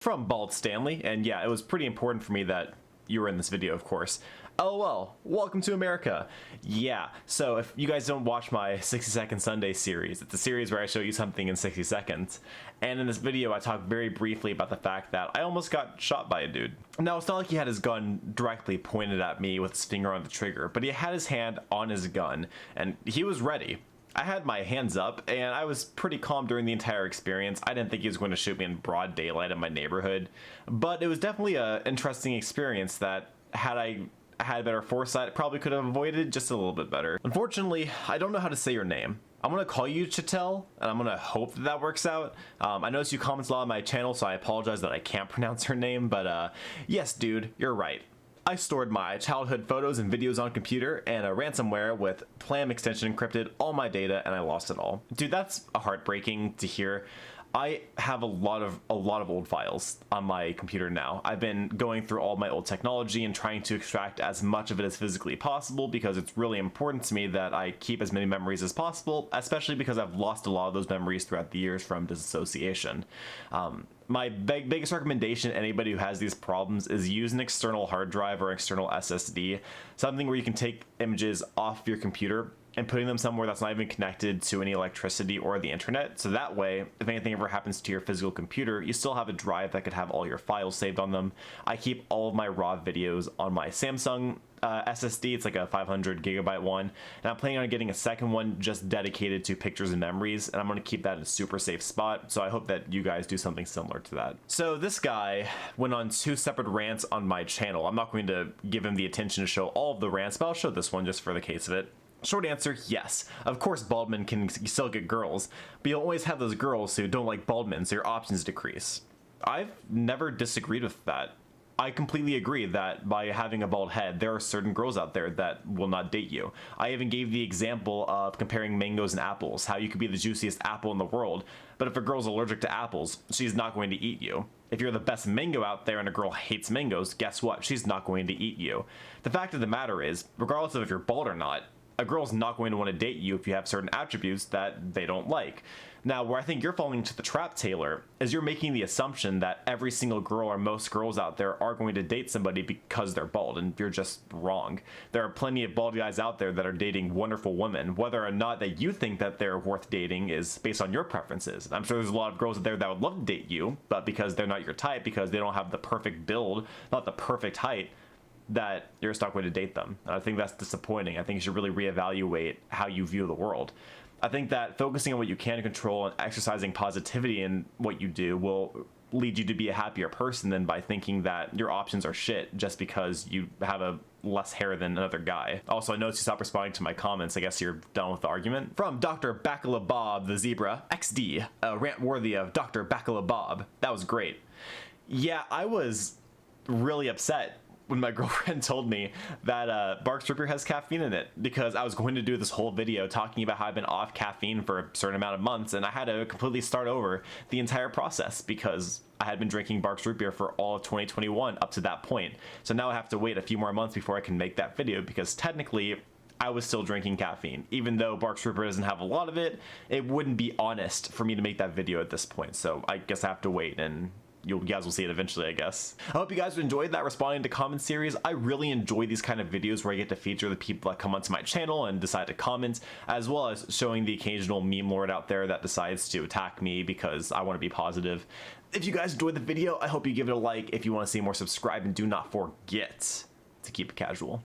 From Bald Stanley, and yeah, it was pretty important for me that you were in this video, of course. LOL, welcome to America. Yeah, so if you guys don't watch my 60-second Sunday series, it's a series where I show you something in 60 seconds. And in this video, I talk very briefly about the fact that I almost got shot by a dude. Now, it's not like he had his gun directly pointed at me with his finger on the trigger, but he had his hand on his gun, and he was ready. I had my hands up, and I was pretty calm during the entire experience. I didn't think he was going to shoot me in broad daylight in my neighborhood, but it was definitely an interesting experience that, had I had better foresight, probably could have avoided just a little bit better. Unfortunately, I don't know how to say your name. I'm gonna call you Chatel, and I'm gonna hope that that works out. I noticed you comment a lot on my channel, so I apologize that I can't pronounce her name, but yes, dude, you're right. I stored my childhood photos and videos on a computer, and a ransomware with PLAM extension encrypted all my data, and I lost it all. Dude, that's heartbreaking to hear. I have a lot of old files on my computer now. I've been going through all my old technology and trying to extract as much of it as physically possible, because it's really important to me that I keep as many memories as possible, especially because I've lost a lot of those memories throughout the years from disassociation. My biggest recommendation to anybody who has these problems is use an external hard drive or external SSD, something where you can take images off your computer and putting them somewhere that's not even connected to any electricity or the internet. So that way, if anything ever happens to your physical computer, you still have a drive that could have all your files saved on them. I keep all of my raw videos on my Samsung SSD. It's like a 500 gigabyte one, and I'm planning on getting a second one just dedicated to pictures and memories, and I'm going to keep that in a super safe spot. So I hope that you guys do something similar to that. So this guy went on 2 separate rants on my channel. I'm not going to give him the attention to show all of the rants, but I'll show this one just for the case of it. Short answer, yes. Of course bald men can still get girls, but you'll always have those girls who don't like bald men, so your options decrease. I've never disagreed with that. I completely agree that by having a bald head, there are certain girls out there that will not date you. I even gave the example of comparing mangoes and apples, how you could be the juiciest apple in the world, but if a girl's allergic to apples, she's not going to eat you. If you're the best mango out there and a girl hates mangoes, guess what? She's not going to eat you. The fact of the matter is, regardless of if you're bald or not, a girl's not going to want to date you if you have certain attributes that they don't like. Now, where I think you're falling into the trap, Taylor, is you're making the assumption that every single girl or most girls out there are going to date somebody because they're bald, and you're just wrong. There are plenty of bald guys out there that are dating wonderful women. Whether or not that you think that they're worth dating is based on your preferences. I'm sure there's a lot of girls out there that would love to date you, but because they're not your type, because they don't have the perfect build, not the perfect height, that you're stuck with to date them. And I think that's disappointing. I think you should really reevaluate how you view the world. I think that focusing on what you can control and exercising positivity in what you do will lead you to be a happier person than by thinking that your options are shit just because you have a less hair than another guy. Also, I noticed you stopped responding to my comments. I guess you're done with the argument. From Dr. Bacala Bob the Zebra, XD, a rant worthy of Dr. Bacala Bob. That was great. Yeah, I was really upset when my girlfriend told me that Barks Ripper has caffeine in it, because I was going to do this whole video talking about how I've been off caffeine for a certain amount of months, and I had to completely start over the entire process because I had been drinking Barks Root Beer for all of 2021 up to that point. So now I have to wait a few more months before I can make that video, because technically I was still drinking caffeine. Even though Barks Root Beer doesn't have a lot of it, it wouldn't be honest for me to make that video at this point. So I guess I have to wait, and you guys will see it eventually, I guess. I hope you guys enjoyed that responding to comments series. I really enjoy these kind of videos where I get to feature the people that come onto my channel and decide to comment, as well as showing the occasional meme lord out there that decides to attack me because I want to be positive. If you guys enjoyed the video, I hope you give it a like. If you want to see more, subscribe, and do not forget to keep it casual.